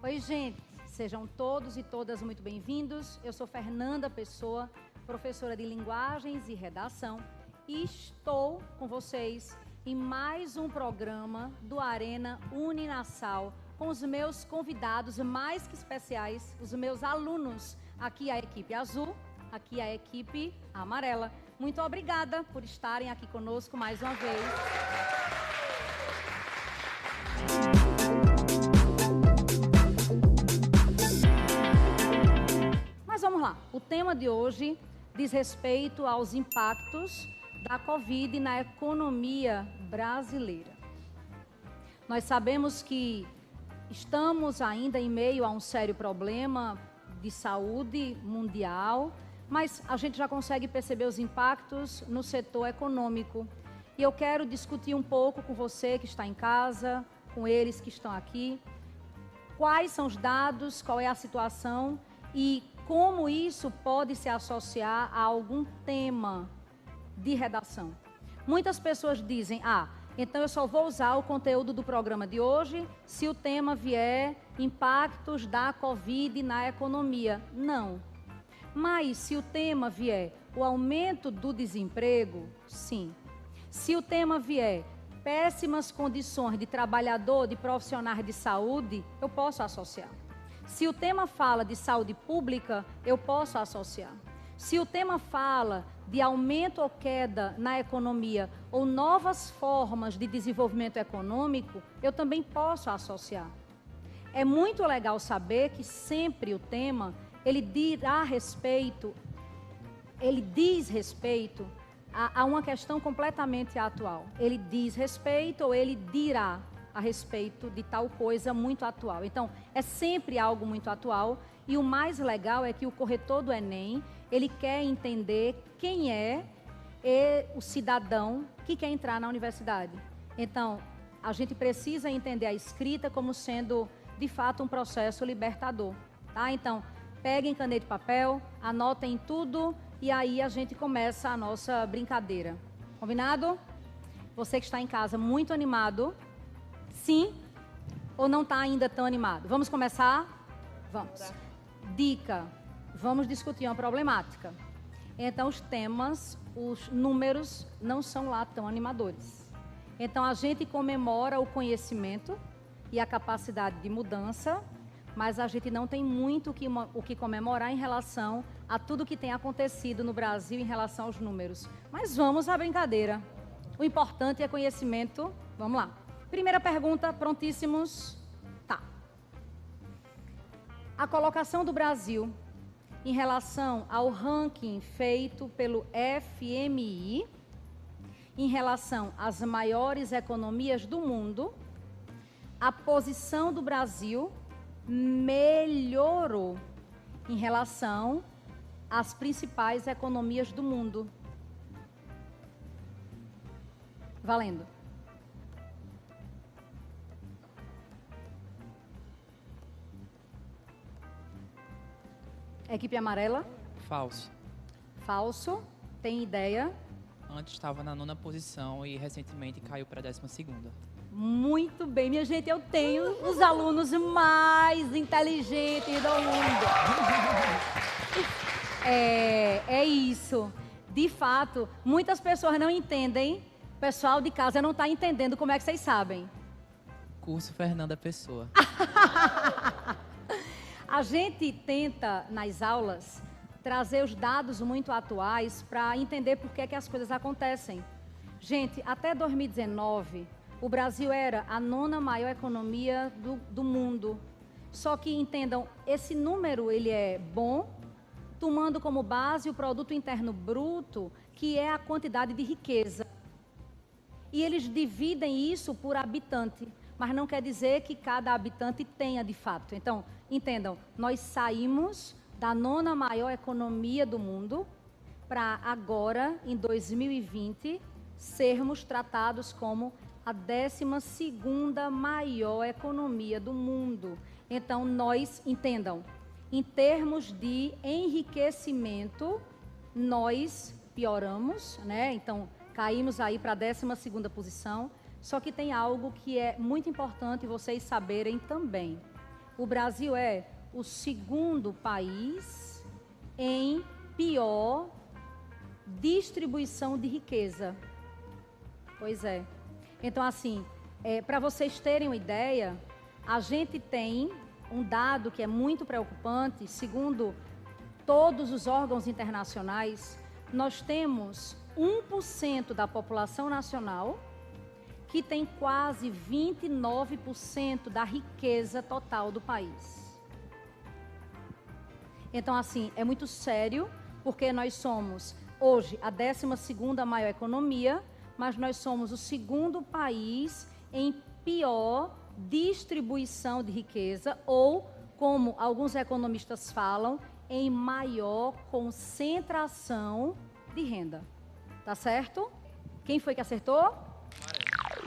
Oi, gente. Sejam todos e todas muito bem-vindos. Eu sou Fernanda Pessoa, professora de Linguagens e Redação, e estou com vocês em mais um programa do Arena Uninasal, com os meus convidados mais que especiais, os meus alunos. Aqui a equipe azul, aqui a equipe amarela. Muito obrigada por estarem aqui conosco mais uma vez. Mas vamos lá. O tema de hoje diz respeito aos impactos da Covid na economia brasileira. Nós sabemos que estamos ainda em meio a um sério problema de saúde mundial, mas a gente já consegue perceber os impactos no setor econômico. E eu quero discutir um pouco com você que está em casa, com eles que estão aqui, quais são os dados, qual é a situação e como isso pode se associar a algum tema de redação. Muitas pessoas dizem, então eu só vou usar o conteúdo do programa de hoje se o tema vier impactos da Covid na economia. Não. Mas se o tema vier o aumento do desemprego, sim. Se o tema vier péssimas condições de trabalhador, de profissionais de saúde, eu posso associar. Se o tema fala de saúde pública, eu posso associar. Se o tema fala de aumento ou queda na economia ou novas formas de desenvolvimento econômico, eu também posso associar. É muito legal saber que sempre o tema, ele diz respeito a uma questão completamente atual. Ele diz respeito ou ele dirá a respeito de tal coisa muito atual. Então, é sempre algo muito atual e o mais legal é que o corretor do Enem, ele quer entender quem é o cidadão que quer entrar na universidade. Então, a gente precisa entender a escrita como sendo, de fato, um processo libertador. Tá? Então, peguem caneta e papel, anotem tudo e aí a gente começa a nossa brincadeira. Combinado? Você que está em casa muito animado, sim ou não está ainda tão animado? Vamos começar? Vamos. Dica, vamos discutir uma problemática. Então, os temas, os números não são lá tão animadores. Então, a gente comemora o conhecimento e a capacidade de mudança, mas a gente não tem muito o que comemorar em relação a tudo que tem acontecido no Brasil em relação aos números. Mas vamos à brincadeira. O importante é conhecimento. Vamos lá. Primeira pergunta, prontíssimos? Tá. A colocação do Brasil em relação ao ranking feito pelo FMI, em relação às maiores economias do mundo, a posição do Brasil melhorou em relação às principais economias do mundo. Valendo. Equipe amarela? Falso. Falso. Tem ideia? Antes estava na 9ª posição e recentemente caiu para a 12ª. Muito bem, minha gente, eu tenho os alunos mais inteligentes do mundo. É isso. De fato, muitas pessoas não entendem. O pessoal de casa não está entendendo como é que vocês sabem. Curso Fernanda Pessoa. A gente tenta, nas aulas, trazer os dados muito atuais para entender por que as coisas acontecem. Gente, até 2019, o Brasil era a 9ª maior economia do mundo. Só que, entendam, esse número ele é bom, tomando como base o produto interno bruto, que é a quantidade de riqueza. E eles dividem isso por habitante, mas não quer dizer que cada habitante tenha de fato. Então, entendam, nós saímos da 9ª maior economia do mundo para agora, em 2020, sermos tratados como a 12ª maior economia do mundo. Então, nós, entendam, em termos de enriquecimento, nós pioramos, né? Então, caímos aí para a 12ª posição. Só que tem algo que é muito importante vocês saberem também. O Brasil é o segundo país em pior distribuição de riqueza. Pois é. Então, assim, para vocês terem uma ideia, a gente tem um dado que é muito preocupante, segundo todos os órgãos internacionais, nós temos 1% da população nacional que tem quase 29% da riqueza total do país. Então, assim, é muito sério, porque nós somos, hoje, a 12ª maior economia, mas nós somos o segundo país em pior distribuição de riqueza, ou, como alguns economistas falam, em maior concentração de renda. Tá certo? Quem foi que acertou?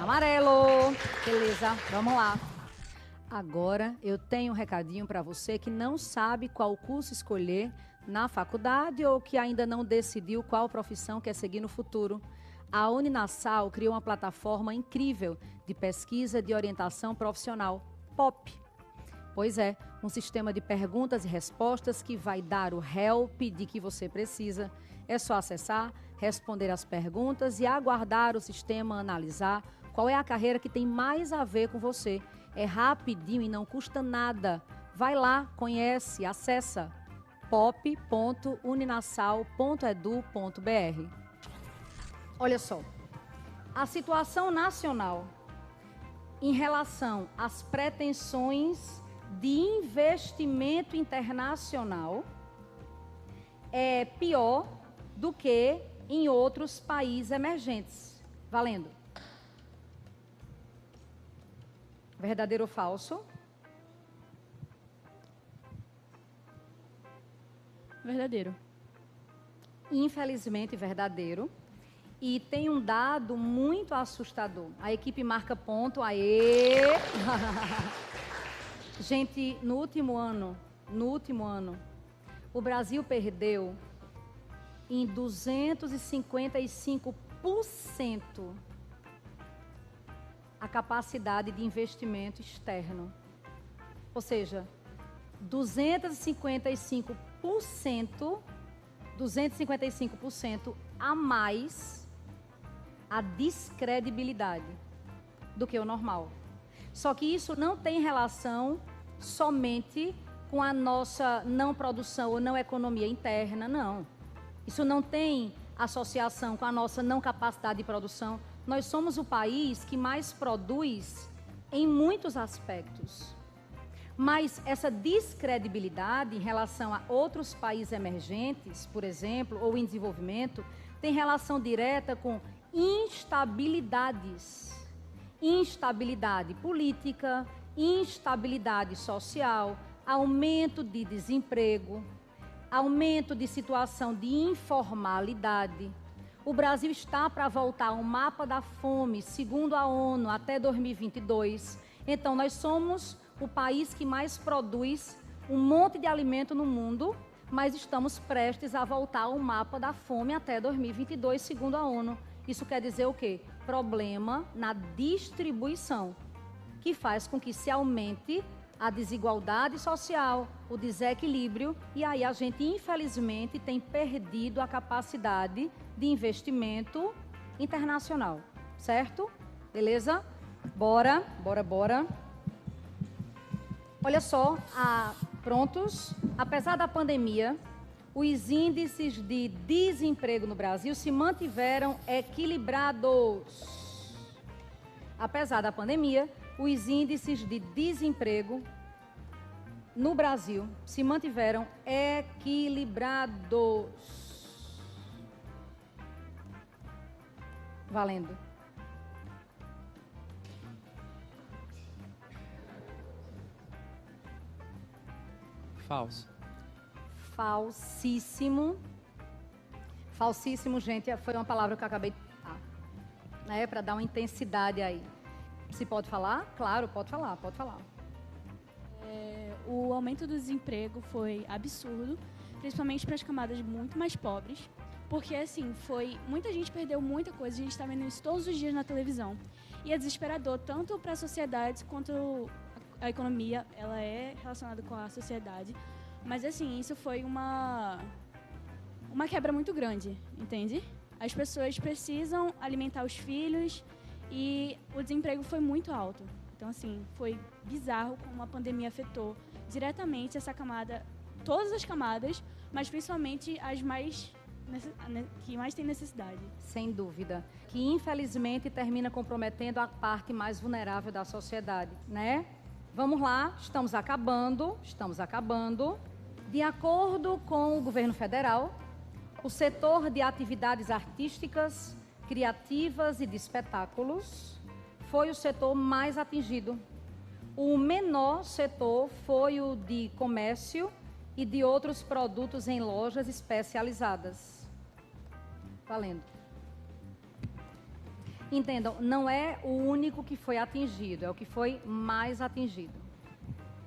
Amarelo. Beleza, vamos lá. Agora eu tenho um recadinho para você que não sabe qual curso escolher na faculdade ou que ainda não decidiu qual profissão quer seguir no futuro. A Uninasal criou uma plataforma incrível de pesquisa de orientação profissional, POP. Pois é, um sistema de perguntas e respostas que vai dar o help de que você precisa. É só acessar, responder as perguntas e aguardar o sistema analisar qual é a carreira que tem mais a ver com você. É rapidinho e não custa nada. Vai lá, conhece, acessa pop.uninasal.edu.br. Olha só, a situação nacional em relação às pretensões de investimento internacional é pior do que em outros países emergentes. Valendo. Verdadeiro ou falso? Verdadeiro. Infelizmente, verdadeiro. E tem um dado muito assustador. A equipe marca ponto. Aê! Gente, no último ano, o Brasil perdeu em 255% a capacidade de investimento externo. Ou seja, 255% a mais a descredibilidade do que o normal. Só que isso não tem relação somente com a nossa não produção ou não economia interna, não. Isso não tem associação com a nossa não capacidade de produção. Nós somos o país que mais produz em muitos aspectos. Mas essa descredibilidade em relação a outros países emergentes, por exemplo, ou em desenvolvimento, tem relação direta com instabilidades. Instabilidade política, instabilidade social, aumento de desemprego, aumento de situação de informalidade. O Brasil está para voltar ao mapa da fome, segundo a ONU, até 2022. Então, nós somos o país que mais produz um monte de alimento no mundo, mas estamos prestes a voltar ao mapa da fome até 2022, segundo a ONU. Isso quer dizer o quê? Problema na distribuição, que faz com que se aumente a desigualdade social, o desequilíbrio, e aí a gente, infelizmente, tem perdido a capacidade de investimento internacional, certo? Beleza? Bora. Olha só, prontos? Apesar da pandemia, os índices de desemprego no Brasil se mantiveram equilibrados. Apesar da pandemia, os índices de desemprego no Brasil se mantiveram equilibrados. Valendo. Falso. Falsíssimo. Falsíssimo, gente, foi uma palavra que eu acabei de falar, para dar uma intensidade aí. Se pode falar? Claro, pode falar. O aumento do desemprego foi absurdo, principalmente para as camadas muito mais pobres, porque assim, muita gente perdeu muita coisa, a gente está vendo isso todos os dias na televisão. E é desesperador, tanto para a sociedade quanto a economia, ela é relacionada com a sociedade, mas assim, isso foi uma quebra muito grande, entende? As pessoas precisam alimentar os filhos e o desemprego foi muito alto. Então, assim, foi bizarro como a pandemia afetou diretamente essa camada, todas as camadas, mas principalmente as que mais têm necessidade. Sem dúvida. Que, infelizmente, termina comprometendo a parte mais vulnerável da sociedade, né? Vamos lá, estamos acabando. De acordo com o governo federal, o setor de atividades artísticas, criativas e de espetáculos foi o setor mais atingido. O menor setor foi o de comércio e de outros produtos em lojas especializadas. Valendo. Entendam, não é o único que foi atingido, é o que foi mais atingido.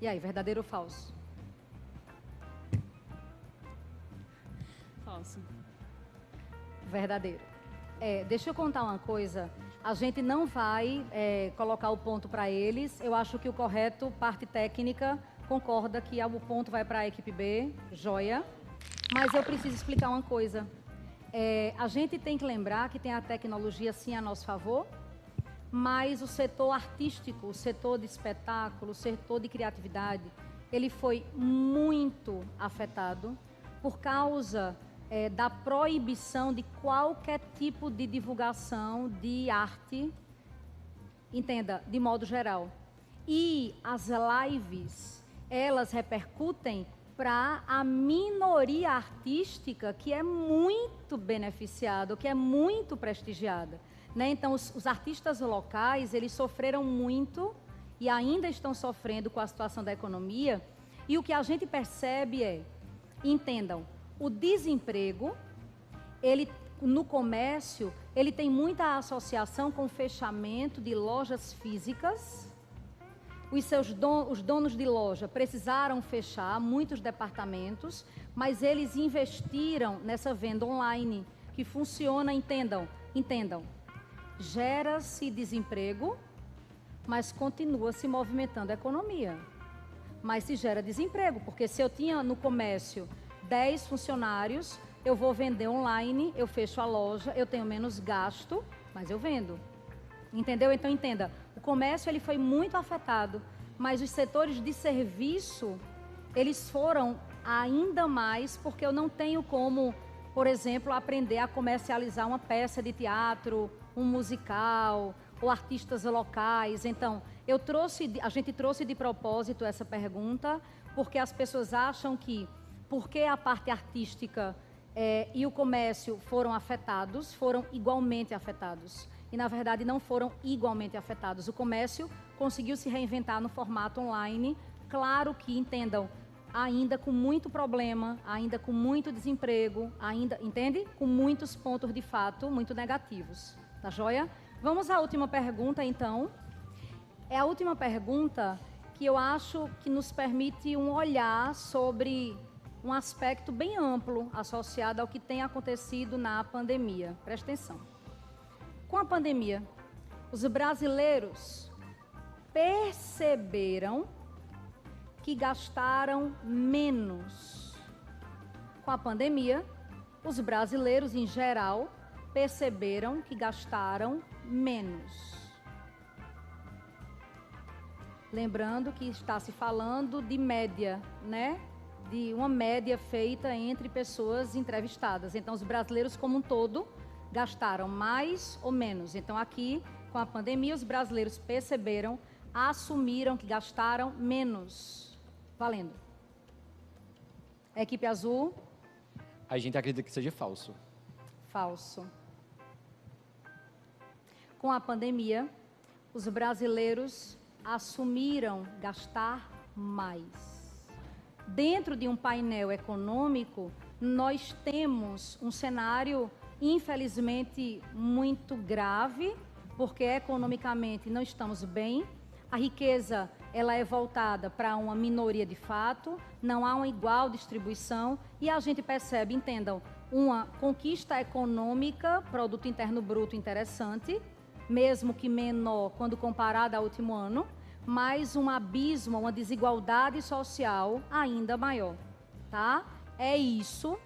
E aí, verdadeiro ou falso? Falso. Verdadeiro. Deixa eu contar uma coisa. A gente não vai colocar o ponto para eles. Eu acho que o correto, parte técnica, concorda que o ponto vai para a equipe B, joia. Mas eu preciso explicar uma coisa. A gente tem que lembrar que tem a tecnologia sim a nosso favor, mas o setor artístico, o setor de espetáculo, o setor de criatividade, ele foi muito afetado por causa da proibição de qualquer tipo de divulgação de arte, entenda, de modo geral. E as lives, elas repercutem para a minoria artística que é muito beneficiada, que é muito prestigiada, né? Então, os artistas locais, eles sofreram muito e ainda estão sofrendo com a situação da economia. E o que a gente percebe entendam, o desemprego, ele, no comércio, ele tem muita associação com o fechamento de lojas físicas. Os donos de loja precisaram fechar muitos departamentos, mas eles investiram nessa venda online, que funciona, entendam. Gera-se desemprego, mas continua se movimentando a economia. Mas se gera desemprego, porque se eu tinha no comércio 10 funcionários, eu vou vender online, eu fecho a loja, eu tenho menos gasto, mas eu vendo. Entendeu? Então, entenda, o comércio ele foi muito afetado, mas os setores de serviço, eles foram ainda mais, porque eu não tenho como, por exemplo, aprender a comercializar uma peça de teatro, um musical, ou artistas locais. Então, a gente trouxe de propósito essa pergunta, porque as pessoas acham que, porque a parte artística e o comércio foram afetados, foram igualmente afetados. E, na verdade, não foram igualmente afetados. O comércio conseguiu se reinventar no formato online. Claro que, entendam, ainda com muito problema, ainda com muito desemprego, entende? Com muitos pontos, de fato, muito negativos. Tá joia? Vamos à última pergunta, então. É a última pergunta que eu acho que nos permite um olhar sobre um aspecto bem amplo associado ao que tem acontecido na pandemia. Presta atenção. Com a pandemia, os brasileiros perceberam que gastaram menos. Com a pandemia, os brasileiros, em geral, perceberam que gastaram menos. Lembrando que está se falando de média, né? De uma média feita entre pessoas entrevistadas. Então, os brasileiros como um todo gastaram mais ou menos. Então, aqui, com a pandemia, os brasileiros perceberam, assumiram que gastaram menos. Valendo. Equipe azul. A gente acredita que seja falso. Falso. Com a pandemia, os brasileiros assumiram gastar mais. Dentro de um painel econômico, nós temos um cenário, infelizmente, muito grave, porque economicamente não estamos bem. A riqueza, ela é voltada para uma minoria de fato, não há uma igual distribuição e a gente percebe, entendam, uma conquista econômica, produto interno bruto interessante, mesmo que menor quando comparado ao último ano, mais um abismo, uma desigualdade social ainda maior, tá? É isso.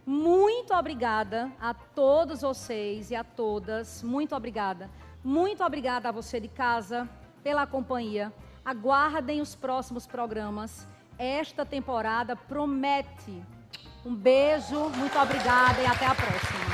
Muito obrigada a todos vocês e a todas. Muito obrigada. Muito obrigada a você de casa pela companhia. Aguardem os próximos programas. Esta temporada promete. Um beijo, muito obrigada e até a próxima.